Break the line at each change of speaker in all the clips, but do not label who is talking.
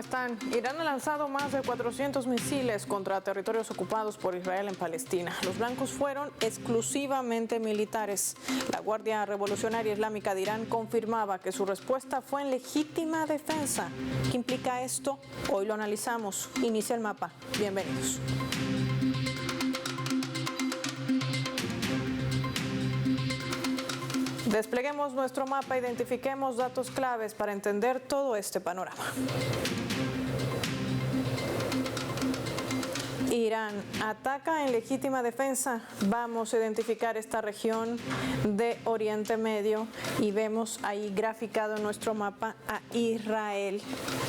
están? Irán ha lanzado más de 400 misiles contra territorios ocupados por Israel en Palestina. Los blancos fueron exclusivamente militares. La Guardia Revolucionaria Islámica de Irán confirmaba que su respuesta fue en legítima defensa. ¿Qué implica esto? Hoy lo analizamos. Inicia el mapa. Bienvenidos. Despleguemos nuestro mapa, identifiquemos datos claves para entender todo este panorama. Irán ataca en legítima defensa. Vamos a identificar esta región de Oriente Medio y vemos ahí graficado en nuestro mapa a Israel.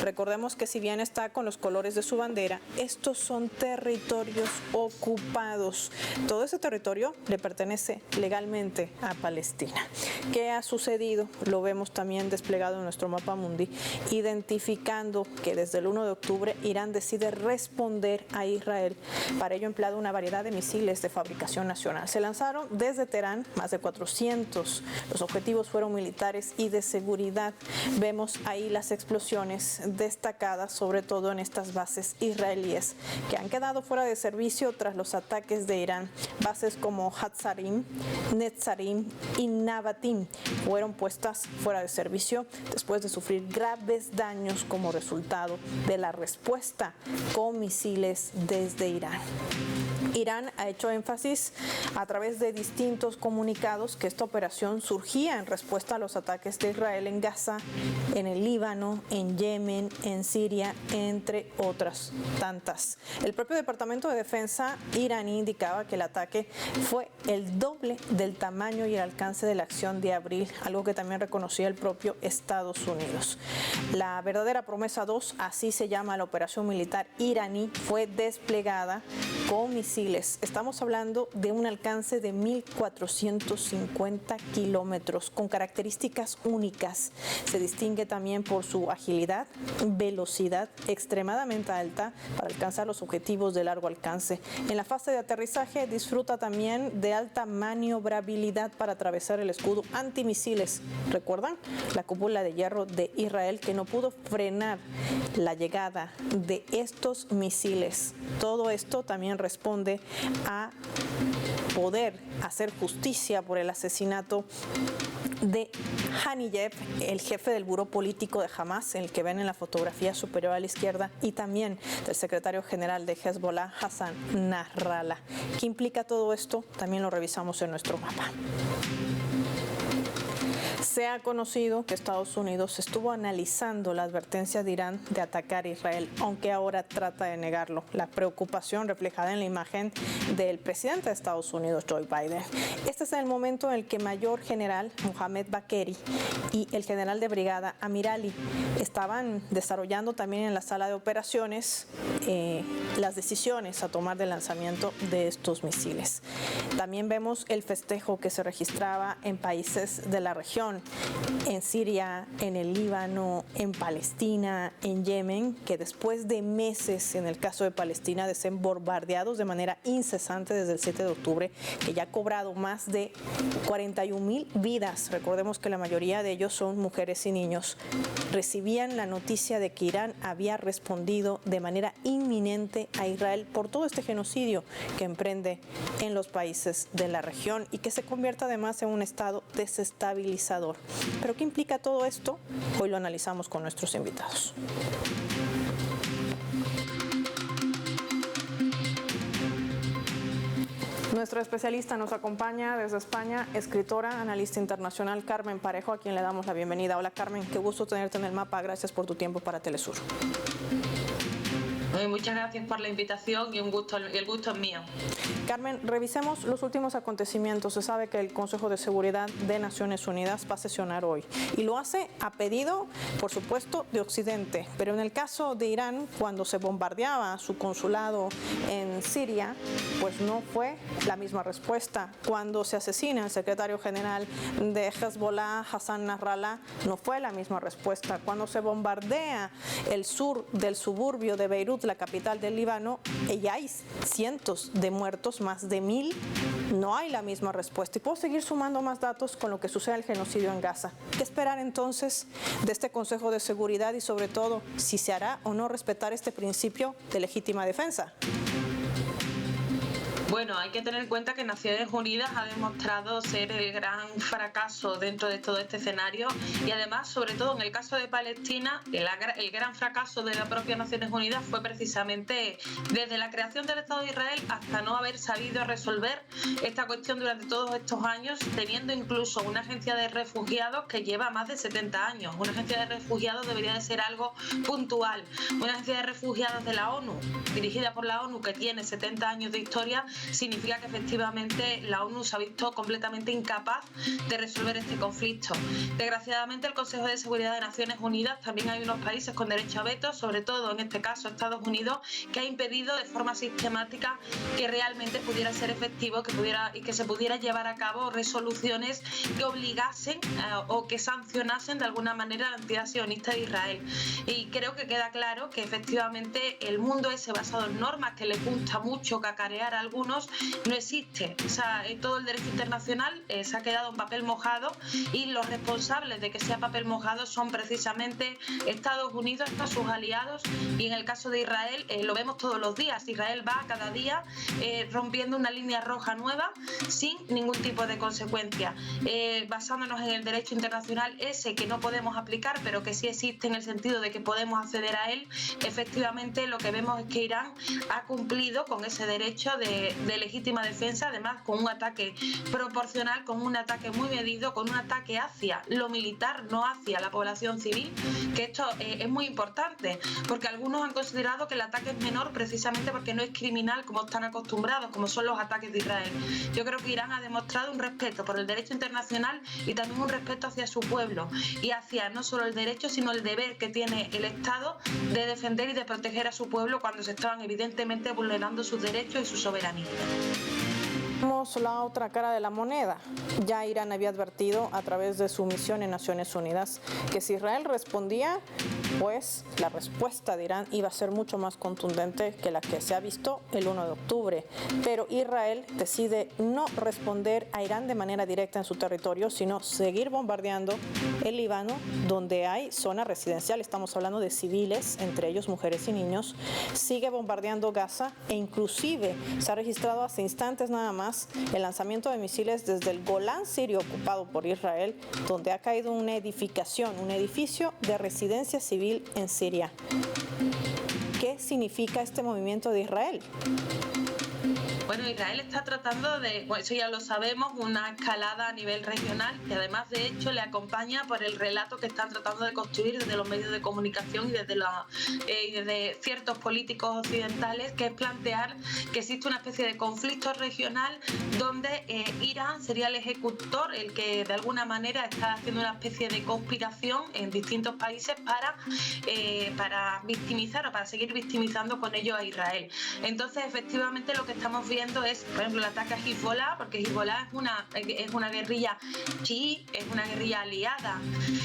Recordemos que si bien está con los colores de su bandera, estos son territorios ocupados. Todo ese territorio le pertenece legalmente a Palestina. ¿Qué ha sucedido? Lo vemos también desplegado en nuestro mapa mundi, identificando que desde el 1 de octubre Irán decide responder a Israel. Para ello ha empleado una variedad de misiles de fabricación nacional. Se lanzaron desde Teherán más de 400. Los objetivos fueron militares y de seguridad. Vemos ahí las explosiones destacadas, sobre todo en estas bases israelíes que han quedado fuera de servicio tras los ataques de Irán. Bases como Hatzarim, Netzarim y Navatim fueron puestas fuera de servicio después de sufrir graves daños como resultado de la respuesta con misiles desde Irán. Irán ha hecho énfasis a través de distintos comunicados que esta operación surgía en respuesta a los ataques de Israel en Gaza, en el Líbano, en Yemen, en Siria, entre otras tantas. El propio Departamento de Defensa iraní indicaba que el ataque fue el doble del tamaño y el alcance de la acción de abril, algo que también reconocía el propio Estados Unidos. La verdadera promesa 2, así se llama la operación militar iraní, fue desplegada con misiles. Estamos hablando de un alcance de 1.450 kilómetros con características únicas. Se distingue también por su agilidad, velocidad extremadamente alta para alcanzar los objetivos de largo alcance. En la fase de aterrizaje disfruta también de alta maniobrabilidad para atravesar el escudo antimisiles. ¿Recuerdan? La cúpula de hierro de Israel que no pudo frenar la llegada de estos misiles. Todo esto también responde a poder hacer justicia por el asesinato de Haniyeh, el jefe del buró político de Hamas, el que ven en la fotografía superior a la izquierda, y también del secretario general de Hezbollah, Hassan Nasrallah. ¿Qué implica todo esto? También lo revisamos en nuestro mapa. Se ha conocido que Estados Unidos estuvo analizando la advertencia de Irán de atacar a Israel, aunque ahora trata de negarlo. La preocupación reflejada en la imagen del presidente de Estados Unidos, Joe Biden. Este es el momento en el que Mayor General Mohammad Bakeri y el general de brigada Amir Ali estaban desarrollando también en la sala de operaciones las decisiones a tomar del lanzamiento de estos misiles. También vemos el festejo que se registraba en países de la región, en Siria, en el Líbano, en Palestina, en Yemen, que después de meses, en el caso de Palestina, de ser bombardeados de manera incesante desde el 7 de octubre, que ya ha cobrado más de 41,000 vidas. Recordemos que la mayoría de ellos son mujeres y niños. Recibían la noticia de que Irán había respondido de manera inminente a Israel por todo este genocidio que emprende en los países de la región y que se convierte además en un estado desestabilizador. ¿Pero qué implica todo esto? Hoy lo analizamos con nuestros invitados. Nuestra especialista nos acompaña desde España, escritora, analista internacional, Carmen Parejo, a quien le damos la bienvenida. Hola Carmen, qué gusto tenerte en el mapa. Gracias por tu tiempo para Telesur.
Muchas gracias por la invitación y el gusto es mío.
Carmen, revisemos los últimos acontecimientos. Se sabe que el Consejo de Seguridad de Naciones Unidas va a sesionar hoy y lo hace a pedido, por supuesto, de Occidente. Pero en el caso de Irán, cuando se bombardeaba su consulado en Siria, pues no fue la misma respuesta. Cuando se asesina el secretario general de Hezbollah, Hassan Nasrallah, no fue la misma respuesta. Cuando se bombardea el sur del suburbio de Beirut, la capital del Líbano, ya hay cientos de muertos, más de 1000. No hay la misma respuesta. Y puedo seguir sumando más datos con lo que sucede el genocidio en Gaza. ¿Qué esperar entonces de este Consejo de Seguridad y sobre todo si se hará o no respetar este principio de legítima defensa?
Bueno, hay que tener en cuenta que Naciones Unidas ha demostrado ser el gran fracaso dentro de todo este escenario y además, sobre todo en el caso de Palestina, el gran fracaso de la propia Naciones Unidas fue precisamente desde la creación del Estado de Israel hasta no haber sabido resolver esta cuestión durante todos estos años, teniendo incluso una agencia de refugiados que lleva más de 70 años. Una agencia de refugiados debería de ser algo puntual. Una agencia de refugiados de la ONU, dirigida por la ONU, que tiene 70 años de historia, significa que efectivamente la ONU se ha visto completamente incapaz de resolver este conflicto. Desgraciadamente, el Consejo de Seguridad de Naciones Unidas también hay unos países con derecho a veto, sobre todo en este caso Estados Unidos, que ha impedido de forma sistemática que realmente pudiera ser efectivo, que se pudiera llevar a cabo resoluciones que obligasen o que sancionasen de alguna manera la entidad sionista de Israel. Y creo que queda claro que efectivamente el mundo ese basado en normas que les gusta mucho cacarear a algunos no existe. O sea, todo el derecho internacional se ha quedado en papel mojado y los responsables de que sea papel mojado son precisamente Estados Unidos, sus aliados, y en el caso de Israel lo vemos todos los días. Israel va cada día rompiendo una línea roja nueva sin ningún tipo de consecuencia, basándonos en el derecho internacional ese que no podemos aplicar pero que sí existe en el sentido de que podemos acceder a él. Efectivamente, lo que vemos es que Irán ha cumplido con ese derecho de legítima defensa, además con un ataque proporcional, con un ataque muy medido, con un ataque hacia lo militar, no hacia la población civil, que esto es muy importante, porque algunos han considerado que el ataque es menor precisamente porque no es criminal como están acostumbrados, como son los ataques de Israel. Yo creo que Irán ha demostrado un respeto por el derecho internacional y también un respeto hacia su pueblo y hacia no solo el derecho, sino el deber que tiene el Estado de defender y de proteger a su pueblo cuando se estaban evidentemente vulnerando sus derechos y su soberanía.
Vemos la otra cara de la moneda. Ya Irán había advertido a través de su misión en Naciones Unidas que si Israel respondía, pues la respuesta de Irán iba a ser mucho más contundente que la que se ha visto el 1 de octubre. Pero Israel decide no responder a Irán de manera directa en su territorio, sino seguir bombardeando el Líbano, donde hay zona residencial. Estamos hablando de civiles, entre ellos mujeres y niños. Sigue bombardeando Gaza e inclusive se ha registrado hace instantes nada más el lanzamiento de misiles desde el Golán sirio ocupado por Israel, donde ha caído una edificación, un edificio de residencia civil en Siria. ¿Qué significa este movimiento de Israel?
Bueno, Israel está tratando de, bueno, eso ya lo sabemos, una escalada a nivel regional que además de hecho le acompaña por el relato que están tratando de construir desde los medios de comunicación y desde ciertos políticos occidentales, que es plantear que existe una especie de conflicto regional donde Irán sería el ejecutor, el que de alguna manera está haciendo una especie de conspiración en distintos países para victimizar o para seguir victimizando con ello a Israel. Entonces, efectivamente, lo que estamos viendo es, por ejemplo, el ataque a Hezbollah, porque Hezbollah es una guerrilla chií, es una guerrilla aliada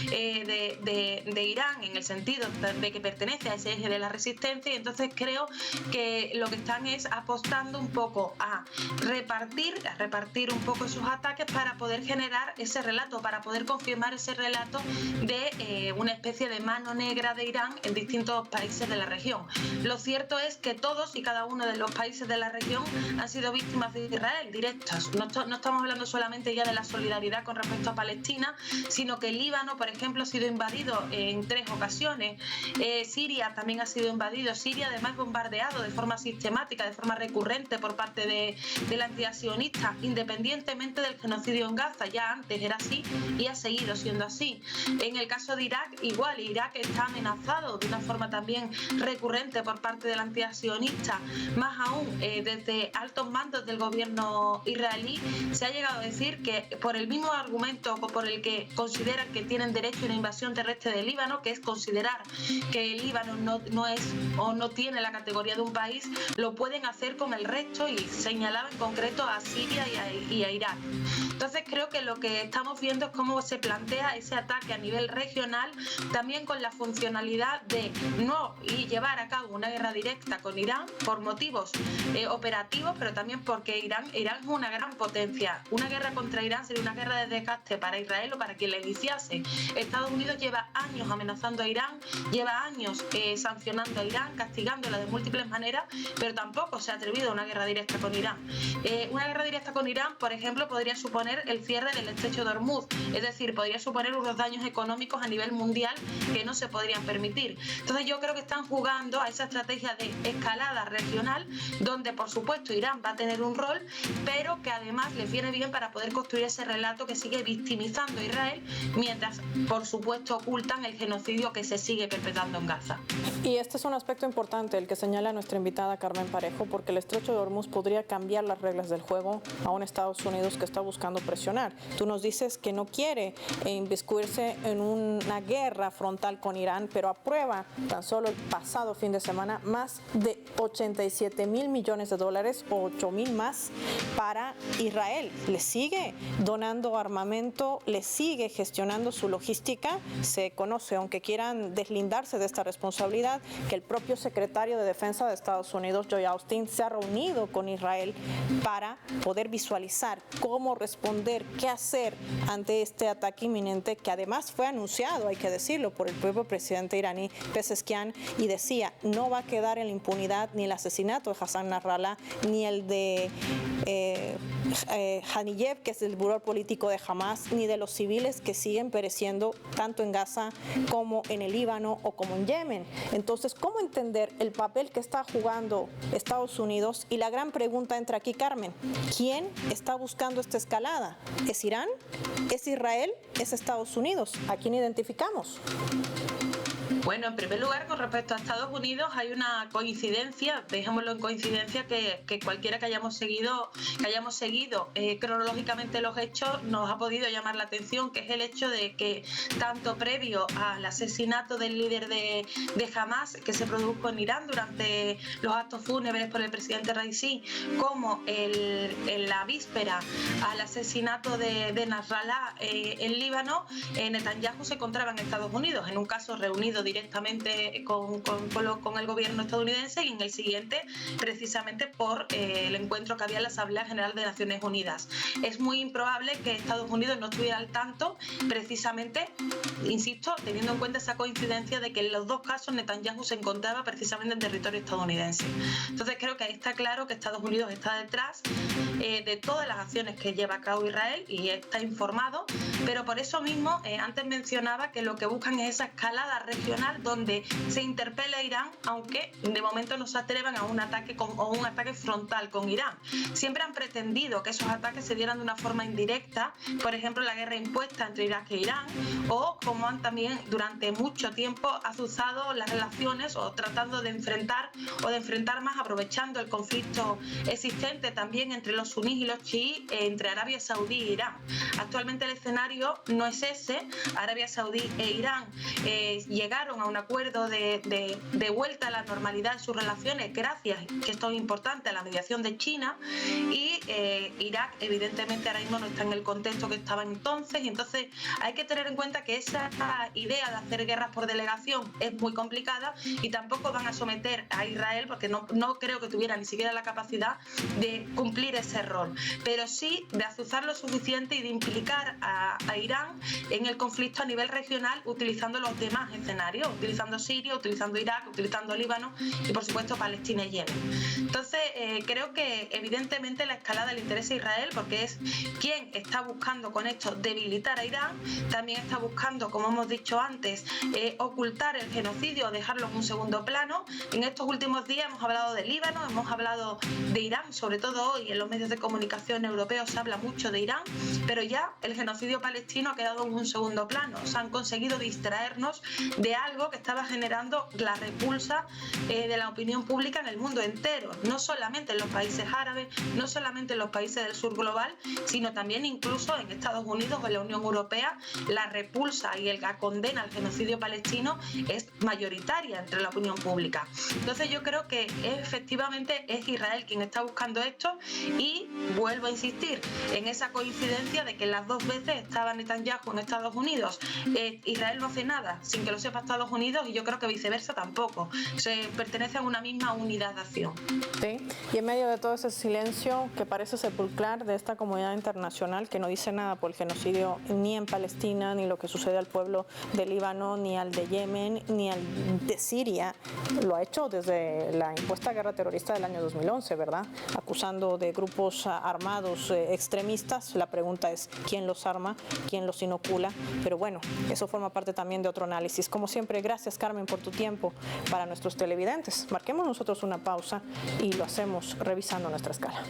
de Irán, en el sentido de que pertenece a ese eje de la resistencia, y entonces creo que lo que están es apostando un poco a repartir un poco esos ataques para poder generar ese relato, para poder confirmar ese relato de una especie de mano negra de Irán en distintos países de la región. Lo cierto es que todos y cada uno de los países de la región han sido víctimas de Israel directas. No estamos hablando solamente ya de la solidaridad con respecto a Palestina, sino que el Líbano, por ejemplo, ha sido invadido en 3 ocasiones. Siria también ha sido invadido. Siria además bombardeado de forma sistemática, de forma recurrente por parte de la entidad sionista, independientemente del genocidio en Gaza. Ya antes era así y ha seguido siendo así. En el caso de Irak, igual. Irak está amenazado de una forma también recurrente por parte de la entidad sionista, más aún desde altos mandos del gobierno israelí se ha llegado a decir que por el mismo argumento por el que consideran que tienen derecho a una invasión terrestre del Líbano, que es considerar que el Líbano no es o no tiene la categoría de un país, lo pueden hacer con el resto, y señalaba en concreto a Siria y a Irak. Entonces creo que lo que estamos viendo es cómo se plantea ese ataque a nivel regional, también con la funcionalidad de no llevar a cabo una guerra directa con Irán por motivos operativos, pero también porque Irán es una gran potencia. Una guerra contra Irán sería una guerra de desgaste para Israel o para quien la iniciase. Estados Unidos lleva años amenazando a Irán, lleva años sancionando a Irán, castigándola de múltiples maneras, pero tampoco se ha atrevido a una guerra directa con Irán. Una guerra directa con Irán, por ejemplo, podría suponer el cierre del estrecho de Hormuz, es decir, podría suponer unos daños económicos a nivel mundial que no se podrían permitir. Entonces yo creo que están jugando a esa estrategia de escalada regional, donde por supuesto Irán va a tener un rol, pero que además les viene bien para poder construir ese relato que sigue victimizando a Israel, mientras por supuesto ocultan el genocidio que se sigue perpetrando en Gaza.
Y este es un aspecto importante, el que señala nuestra invitada Carmen Parejo, porque el estrecho de Hormuz podría cambiar las reglas del juego a un Estados Unidos que está buscando presionar. Tú nos dices que no quiere inmiscuirse en una guerra frontal con Irán, pero aprueba tan solo el pasado fin de semana más de 87.000 millones de dólares o 8.000 más para Israel. Le sigue donando armamento, le sigue gestionando su logística. Se conoce, aunque quieran deslindarse de esta responsabilidad, que el propio secretario de Defensa de Estados Unidos, Lloyd Austin, se ha reunido con Israel para poder visualizar cómo responder, qué hacer ante este ataque inminente, que además fue anunciado, hay que decirlo, por el propio presidente iraní Pezeshkian, y decía, no va a quedar en la impunidad ni el asesinato de Hassan Nasrallah, ni el de Haniyeh, que es el buró político de Hamas, ni de los civiles que siguen pereciendo tanto en Gaza como en el Líbano o como en Yemen. Entonces, ¿cómo entender el papel que está jugando Estados Unidos? Y la gran pregunta entra aquí, Carmen, ¿quién está buscando esta escalada? ¿Es Irán? ¿Es Israel? ¿Es Estados Unidos? ¿A quién identificamos?
Bueno, en primer lugar, con respecto a Estados Unidos, hay una coincidencia, dejémoslo en coincidencia, que cualquiera que hayamos seguido cronológicamente los hechos nos ha podido llamar la atención, que es el hecho de que tanto previo al asesinato del líder de Hamas, que se produjo en Irán durante los actos fúnebres por el presidente Raisi, como en la víspera al asesinato de Nasrallah en Líbano, Netanyahu se encontraba en Estados Unidos, en un caso reunido directamente con el gobierno estadounidense, y en el siguiente precisamente por el encuentro que había en la Asamblea General de Naciones Unidas. Es muy improbable que Estados Unidos no estuviera al tanto, precisamente, insisto, teniendo en cuenta esa coincidencia de que en los dos casos Netanyahu se encontraba precisamente en territorio estadounidense. Entonces creo que ahí está claro que Estados Unidos está detrás de todas las acciones que lleva a cabo Israel y está informado, pero por eso mismo antes mencionaba que lo que buscan es esa escalada regional donde se interpela a Irán, aunque de momento no se atrevan a un ataque frontal con Irán. Siempre han pretendido que esos ataques se dieran de una forma indirecta, por ejemplo la guerra impuesta entre Irak e Irán, o como han también durante mucho tiempo azuzado las relaciones o tratando de enfrentar más, aprovechando el conflicto existente también entre los sunníes y los chiíes, entre Arabia Saudí e Irán. Actualmente el escenario no es ese. Arabia Saudí e Irán llegaron a un acuerdo de vuelta a la normalidad en sus relaciones gracias, que esto es importante, a la mediación de China, y Irak evidentemente ahora mismo no está en el contexto que estaba entonces, y entonces hay que tener en cuenta que esa idea de hacer guerras por delegación es muy complicada, y tampoco van a someter a Israel porque no creo que tuviera ni siquiera la capacidad de cumplir ese rol, pero sí de azuzar lo suficiente y de implicar a Irán en el conflicto a nivel regional, utilizando los demás escenarios, utilizando Siria, utilizando Irak, utilizando Líbano y por supuesto Palestina y Yemen. Entonces creo que evidentemente la escalada le interesa a Israel porque es quien está buscando con esto debilitar a Irán, también está buscando, como hemos dicho antes, ocultar el genocidio o dejarlo en un segundo plano. En estos últimos días hemos hablado de Líbano, hemos hablado de Irán, sobre todo hoy en los medios de comunicación europeos se habla mucho de Irán, pero ya el genocidio palestino palestino ha quedado en un segundo plano. O sea, han conseguido distraernos de algo que estaba generando la repulsa de la opinión pública en el mundo entero, no solamente en los países árabes, no solamente en los países del sur global, sino también incluso en Estados Unidos o en la Unión Europea. La repulsa y la condena al genocidio palestino es mayoritaria entre la opinión pública. Entonces yo creo que efectivamente es Israel quien está buscando esto, y vuelvo a insistir en esa coincidencia de que las dos veces estaba Netanyahu en Estados Unidos. Israel no hace nada sin que lo sepa Estados Unidos, y yo creo que viceversa tampoco. Se pertenece a una misma unidad de acción.
Sí, y en medio de todo ese silencio que parece sepulcrar de esta comunidad internacional, que no dice nada por el genocidio ni en Palestina, ni lo que sucede al pueblo de Líbano, ni al de Yemen, ni al de Siria, lo ha hecho desde la impuesta guerra terrorista del año 2011, ¿verdad? Acusando de grupos armados extremistas. La pregunta es, ¿quién los arma? ¿Quién los inocula? Pero bueno, eso forma parte también de otro análisis. Como siempre, gracias, Carmen, por tu tiempo. Para nuestros televidentes, marquemos nosotros una pausa y lo hacemos revisando nuestra escala.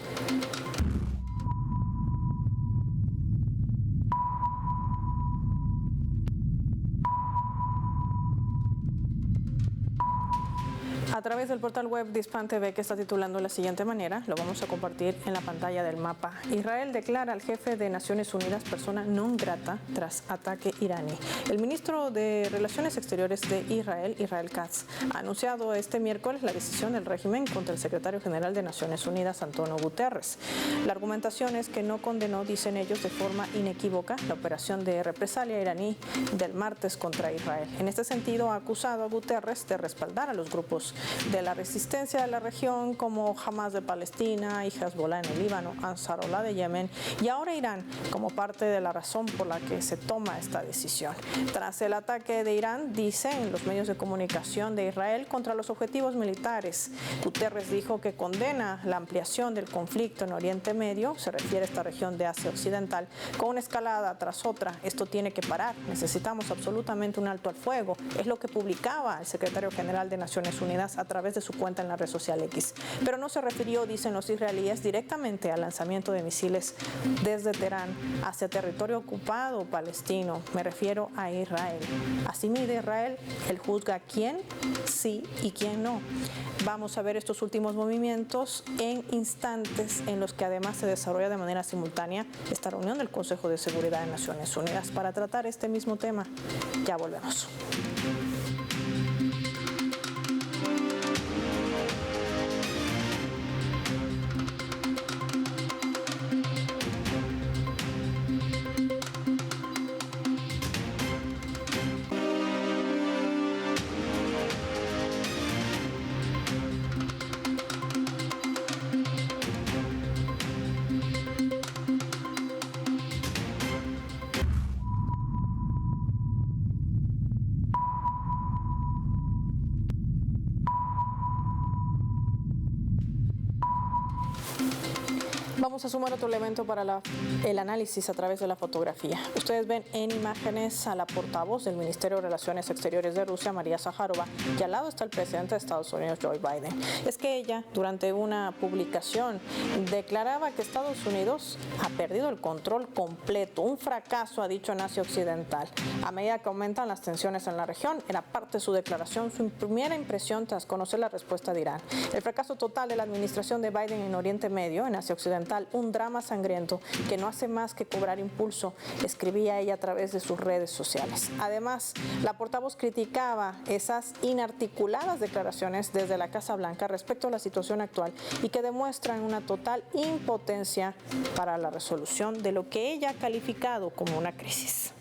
A través del portal web de Hispan TV, que está titulando de la siguiente manera, lo vamos a compartir en la pantalla del mapa. Israel declara al jefe de Naciones Unidas persona non grata tras ataque iraní. El ministro de Relaciones Exteriores de Israel, Israel Katz, ha anunciado este miércoles la decisión del régimen contra el secretario general de Naciones Unidas, Antonio Guterres. La argumentación es que no condenó, dicen ellos, de forma inequívoca la operación de represalia iraní del martes contra Israel. En este sentido, ha acusado a Guterres de respaldar a los grupos de la resistencia de la región como Hamas de Palestina y Hezbollah en el Líbano, Ansarullah de Yemen y ahora Irán como parte de la razón por la que se toma esta decisión. Tras el ataque de Irán, dicen los medios de comunicación de Israel, contra los objetivos militares, Guterres dijo que condena la ampliación del conflicto en Oriente Medio, se refiere a esta región de Asia Occidental, con una escalada tras otra. Esto tiene que parar, necesitamos absolutamente un alto al fuego. Es lo que publicaba el secretario general de Naciones Unidas a través de su cuenta en la red social X. Pero no se refirió, dicen los israelíes, directamente al lanzamiento de misiles desde Teherán hacia territorio ocupado palestino. Me refiero a Israel. Así mide Israel, él juzga quién sí y quién no. Vamos a ver estos últimos movimientos en instantes en los que además se desarrolla de manera simultánea esta reunión del Consejo de Seguridad de Naciones Unidas para tratar este mismo tema. Ya volvemos. Vamos a sumar otro elemento para el análisis a través de la fotografía. Ustedes ven en imágenes a la portavoz del Ministerio de Relaciones Exteriores de Rusia, María Zaharova, y al lado está el presidente de Estados Unidos, Joe Biden. Es que ella, durante una publicación, declaraba que Estados Unidos ha perdido el control completo, un fracaso, ha dicho, en Asia Occidental. A medida que aumentan las tensiones en la región, era parte de su declaración, su primera impresión tras conocer la respuesta de Irán. El fracaso total de la administración de Biden en Oriente Medio, en Asia Occidental, un drama sangriento que no hace más que cobrar impulso, escribía ella a través de sus redes sociales. Además, la portavoz criticaba esas inarticuladas declaraciones desde la Casa Blanca respecto a la situación actual y que demuestran una total impotencia para la resolución de lo que ella ha calificado como una crisis.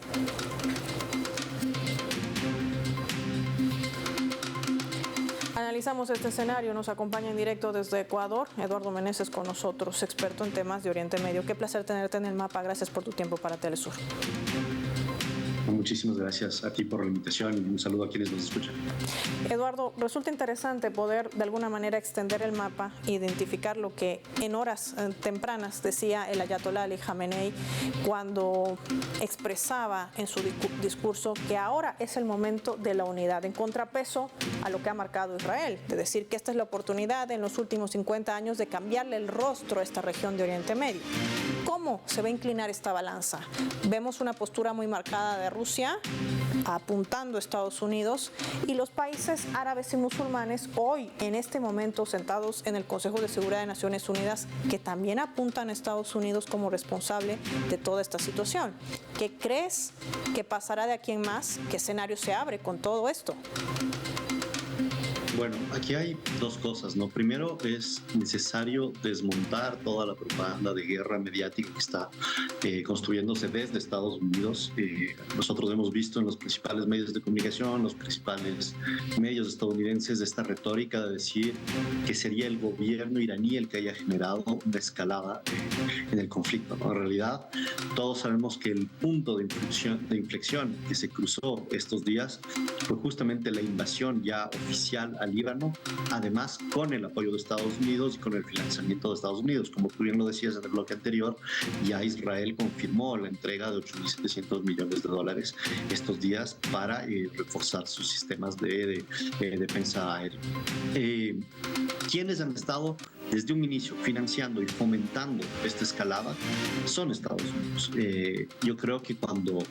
Analizamos este escenario, nos acompaña en directo desde Ecuador, Eduardo Meneses con nosotros, experto en temas de Oriente Medio. Qué placer tenerte en el mapa, gracias por tu tiempo para Telesur.
Muchísimas gracias a ti por la invitación y un saludo a quienes nos escuchan.
Eduardo, resulta interesante poder de alguna manera extender el mapa, identificar lo que en horas tempranas decía el ayatolá Ali Khamenei cuando expresaba en su discurso que ahora es el momento de la unidad, en contrapeso a lo que ha marcado Israel, de decir que esta es la oportunidad en los últimos 50 años de cambiarle el rostro a esta región de Oriente Medio. ¿Cómo cómo se va a inclinar esta balanza. Vemos una postura muy marcada de Rusia, apuntando a Estados Unidos, y los países árabes y musulmanes hoy, en este momento, sentados en el Consejo de Seguridad de Naciones Unidas, que también apuntan a Estados Unidos como responsable de toda esta situación. ¿Qué crees que pasará de aquí en más? ¿Qué escenario se abre con todo esto?
Bueno, aquí hay dos cosas, ¿no? Primero, es necesario desmontar toda la propaganda de guerra mediática que está construyéndose desde Estados Unidos. Nosotros hemos visto en los principales medios de comunicación, los principales medios estadounidenses, esta retórica de decir que sería el gobierno iraní el que haya generado una escalada en el conflicto, ¿no? En realidad, todos sabemos que el punto de inflexión que se cruzó estos días fue justamente la invasión ya oficial al Líbano, además con el apoyo de Estados Unidos y con el financiamiento de Estados Unidos. Como tú bien lo decías en el bloque anterior, ya Israel confirmó la entrega de 8.700 millones de dólares estos días para reforzar sus sistemas de defensa aérea. ¿Quiénes han estado desde un inicio financiando y fomentando esta escalada? Son Estados Unidos. Yo creo que cuando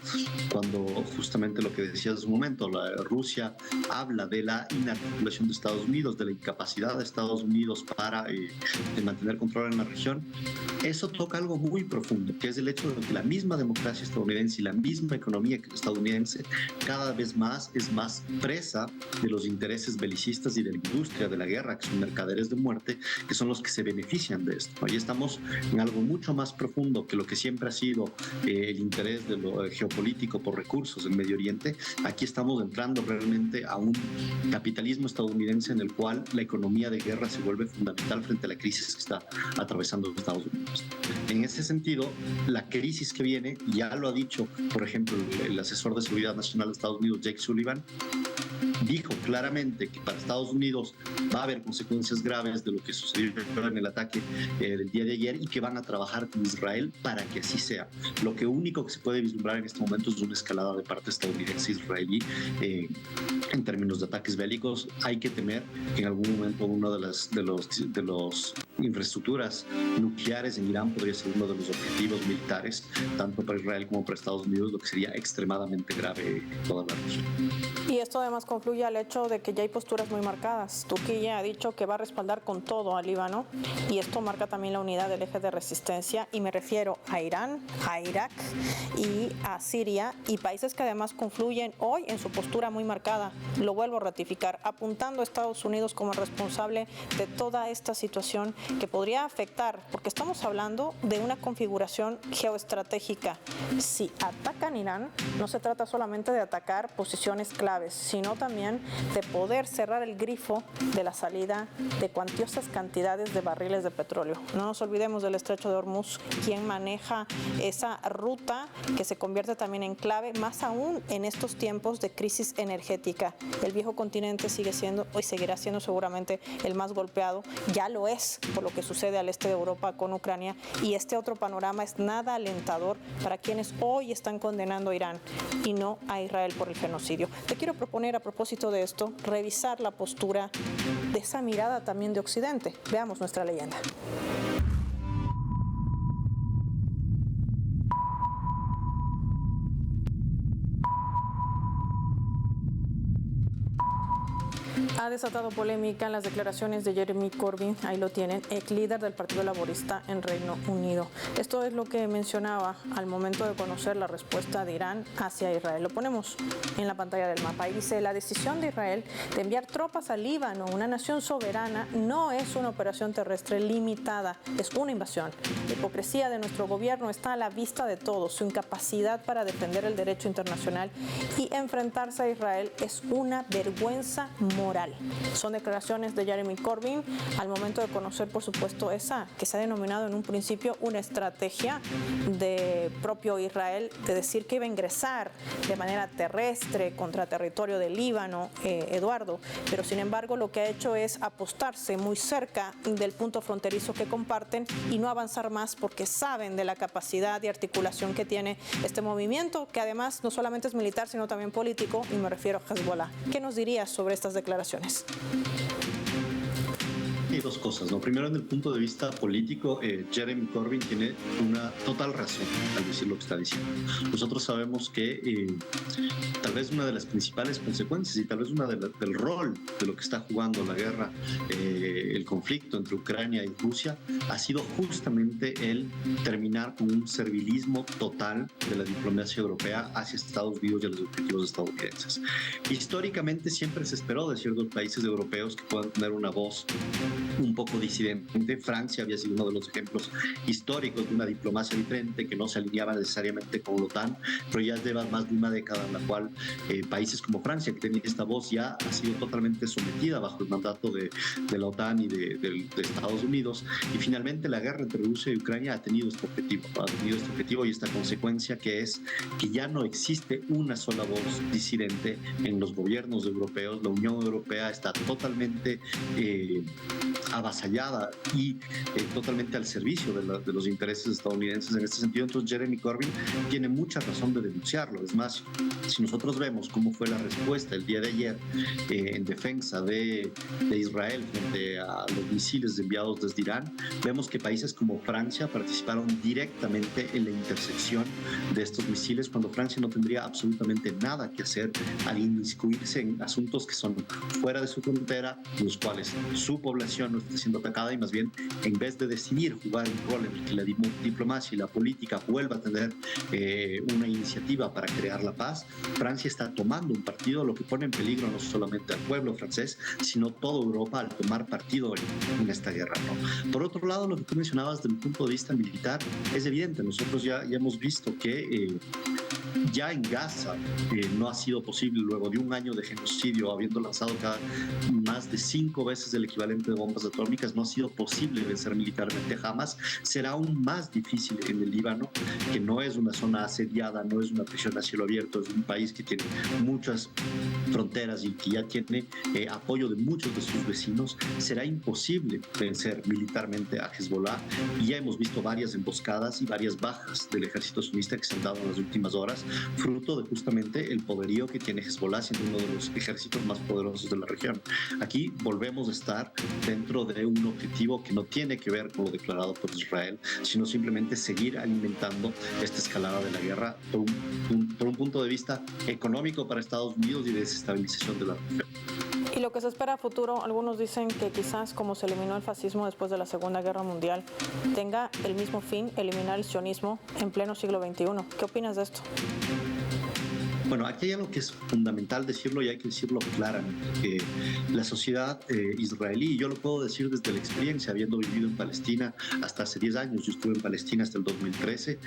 justamente lo que decías hace un momento, Rusia habla de la inarticulación de Estados Unidos, de la incapacidad de Estados Unidos para mantener control en la región, eso toca algo muy profundo, que es el hecho de que la misma democracia estadounidense y la misma economía estadounidense cada vez más es más presa de los intereses belicistas y de la industria de la guerra, que son mercaderes de muerte, que son los que se benefician de esto. Ahí estamos en algo mucho más profundo que lo que siempre ha sido el interés de lo geopolítico por recursos en Medio Oriente. Aquí estamos entrando realmente a un capitalismo estadounidense en el cual la economía de guerra se vuelve fundamental frente a la crisis que está atravesando Estados Unidos. En ese sentido, la crisis que viene, ya lo ha dicho, por ejemplo, el asesor de seguridad nacional de Estados Unidos, Jake Sullivan, dijo claramente que para Estados Unidos va a haber consecuencias graves de lo que sucedió en el ataque del día de ayer y que van a trabajar con Israel para que así sea. Lo que único que se puede vislumbrar en este momento es una escalada de parte estadounidense e israelí en términos de ataques bélicos. Hay que temer que en algún momento uno de los infraestructuras nucleares en Irán podría ser uno de los objetivos militares, tanto para Israel como para Estados Unidos, lo que sería extremadamente grave en toda la región.
Y esto además concluye al hecho de que ya hay posturas muy marcadas. Turquía ha dicho que va a respaldar con todo al Líbano, y esto marca también la unidad del eje de resistencia, y me refiero a Irán, a Irak y a Siria, y países que además confluyen hoy en su postura muy marcada, lo vuelvo a ratificar, apuntando a Estados Unidos como el responsable de toda esta situación que podría afectar, porque estamos hablando de una configuración geoestratégica. Si atacan Irán, no se trata solamente de atacar posiciones claves, sino también de poder cerrar el grifo de la salida de cuantiosas cantidades de barriles de petróleo. No nos olvidemos del estrecho de Hormuz, quien maneja esa ruta que se convierte también en clave, más aún en estos tiempos de crisis energética. El viejo continente sigue siendo y seguirá siendo seguramente el más golpeado, ya lo es por lo que sucede al este de Europa con Ucrania, y este otro panorama es nada alentador para quienes hoy están condenando a Irán y no a Israel por el genocidio. Te quiero proponer, a propósito de esto, revisar la postura de esa mirada también de Occidente. Veamos nuestra leyenda. Ha desatado polémica en las declaraciones de Jeremy Corbyn, ahí lo tienen, ex líder del Partido Laborista en Reino Unido. Esto es lo que mencionaba al momento de conocer la respuesta de Irán hacia Israel. Lo ponemos en la pantalla del mapa. Y dice: la decisión de Israel de enviar tropas al Líbano, una nación soberana, no es una operación terrestre limitada, es una invasión. La hipocresía de nuestro gobierno está a la vista de todos. Su incapacidad para defender el derecho internacional y enfrentarse a Israel es una vergüenza moral. Son declaraciones de Jeremy Corbyn al momento de conocer, por supuesto, esa que se ha denominado en un principio una estrategia de propio Israel de decir que iba a ingresar de manera terrestre contra territorio del Líbano, Eduardo, pero sin embargo lo que ha hecho es apostarse muy cerca del punto fronterizo que comparten y no avanzar más, porque saben de la capacidad de articulación que tiene este movimiento, que además no solamente es militar sino también político, y me refiero a Hezbollah. ¿Qué nos dirías sobre estas declaraciones?
que hay dos cosas, ¿no? Primero, en el punto de vista político, Jeremy Corbyn tiene una total razón al decir lo que está diciendo. Nosotros sabemos que tal vez una de las principales consecuencias y tal vez del rol de lo que está jugando la guerra, el conflicto entre Ucrania y Rusia, ha sido justamente el terminar con un servilismo total de la diplomacia europea hacia Estados Unidos y a los objetivos estadounidenses. Históricamente siempre se esperó de ciertos países europeos que puedan tener una voz un poco disidente. Francia había sido uno de los ejemplos históricos de una diplomacia diferente que no se alineaba necesariamente con la OTAN, pero ya lleva más de una década en la cual países como Francia, que tenía esta voz, ya ha sido totalmente sometida bajo el mandato de la OTAN y de Estados Unidos. Y finalmente la guerra entre Rusia y Ucrania ha tenido este objetivo y esta consecuencia, que es que ya no existe una sola voz disidente en los gobiernos europeos. La Unión Europea está totalmente avasallada y totalmente al servicio de los intereses estadounidenses en este sentido. Entonces Jeremy Corbyn tiene mucha razón de denunciarlo. Es más, si nosotros vemos cómo fue la respuesta el día de ayer en defensa de Israel frente a los misiles enviados desde Irán, vemos que países como Francia participaron directamente en la intercepción de estos misiles, cuando Francia no tendría absolutamente nada que hacer al inmiscuirse en asuntos que son fuera de su frontera, en los cuales su población no está siendo atacada, y más bien, en vez de decidir jugar un rol en el que la diplomacia y la política vuelva a tener una iniciativa para crear la paz, Francia está tomando un partido, lo que pone en peligro no solamente al pueblo francés, sino toda Europa al tomar partido en esta guerra, ¿no? Por otro lado, lo que tú mencionabas desde el punto de vista militar es evidente. Nosotros ya hemos visto que ya en Gaza no ha sido posible, luego de un año de genocidio, habiendo lanzado más de 5 veces el equivalente de bombas atómicas, no ha sido posible vencer militarmente a Hamas. Será aún más difícil en el Líbano, que no es una zona asediada, no es una prisión a cielo abierto, es un país que tiene muchas fronteras y que ya tiene apoyo de muchos de sus vecinos. Será imposible vencer militarmente a Hezbollah, y ya hemos visto varias emboscadas y varias bajas del ejército sunista que se han dado en las últimas horas, fruto de justamente el poderío que tiene Hezbollah, siendo uno de los ejércitos más poderosos de la región. Aquí volvemos a estar dentro de un objetivo que no tiene que ver con lo declarado por Israel, sino simplemente seguir alimentando esta escalada de la guerra por un punto de vista económico para Estados Unidos y de desestabilización de la región.
Y lo que se espera a futuro, algunos dicen que quizás como se eliminó el fascismo después de la Segunda Guerra Mundial, tenga el mismo fin, eliminar el sionismo en pleno siglo XXI. ¿Qué opinas de esto?
Bueno, aquí hay algo que es fundamental decirlo y hay que decirlo claramente, que la sociedad israelí, y yo lo puedo decir desde la experiencia, habiendo vivido en Palestina hasta hace 10 años, yo estuve en Palestina hasta el 2013,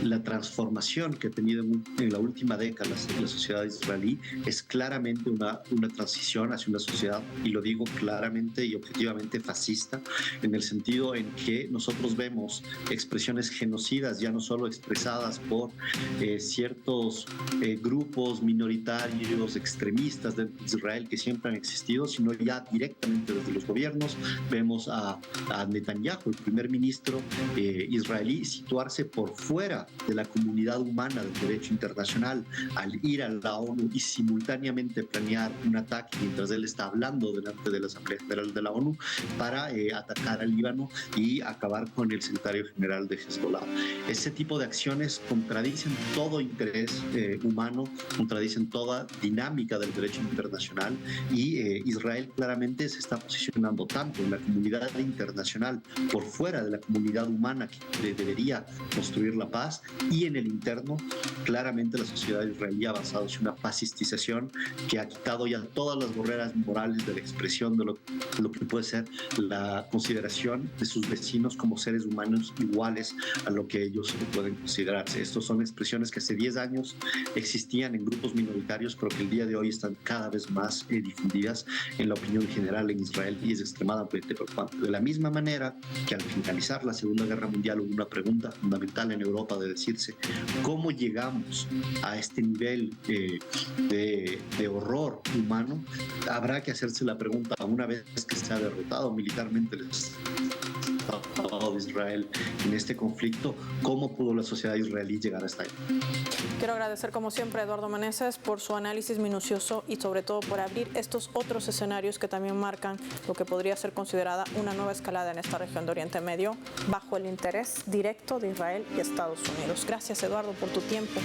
la transformación que ha tenido en la última década la sociedad israelí es claramente una transición hacia una sociedad, y lo digo claramente y objetivamente, fascista, en el sentido en que nosotros vemos expresiones genocidas, ya no solo expresadas por ciertos grupos minoritarios, extremistas de Israel que siempre han existido, sino ya directamente desde los gobiernos. Vemos a Netanyahu, el primer ministro israelí, situarse por fuera de la comunidad humana del derecho internacional al ir a la ONU y simultáneamente planear un ataque mientras él está hablando delante de la Asamblea General de la ONU para atacar al Líbano y acabar con el secretario general de Hezbollah. Ese tipo de acciones contradicen todo interés humano, contradicen toda dinámica del derecho internacional, y Israel claramente se está posicionando tanto en la comunidad internacional por fuera de la comunidad humana que debería construir la paz, y en el interno claramente la sociedad israelí ha avanzado hacia una fascistización que ha quitado ya todas las barreras morales de la expresión de lo que puede ser la consideración de sus vecinos como seres humanos iguales a lo que ellos pueden considerarse. Estos son expresiones que hace 10 años existían en grupos minoritarios, pero que el día de hoy están cada vez más difundidas en la opinión general en Israel, y es extremadamente preocupante. De la misma manera que al finalizar la Segunda Guerra Mundial hubo una pregunta fundamental en Europa de decirse ¿cómo llegamos a este nivel de horror humano? Habrá que hacerse la pregunta, una vez que se ha derrotado militarmente Estado de Israel en este conflicto, ¿cómo pudo la sociedad israelí llegar hasta ahí?
Quiero agradecer como siempre a Eduardo Meneses por su análisis minucioso y sobre todo por abrir estos otros escenarios que también marcan lo que podría ser considerada una nueva escalada en esta región de Oriente Medio bajo el interés directo de Israel y Estados Unidos. Gracias, Eduardo, por tu tiempo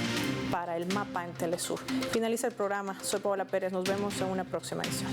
para el mapa en Telesur. Finaliza el programa. Soy Paola Pérez. Nos vemos en una próxima edición.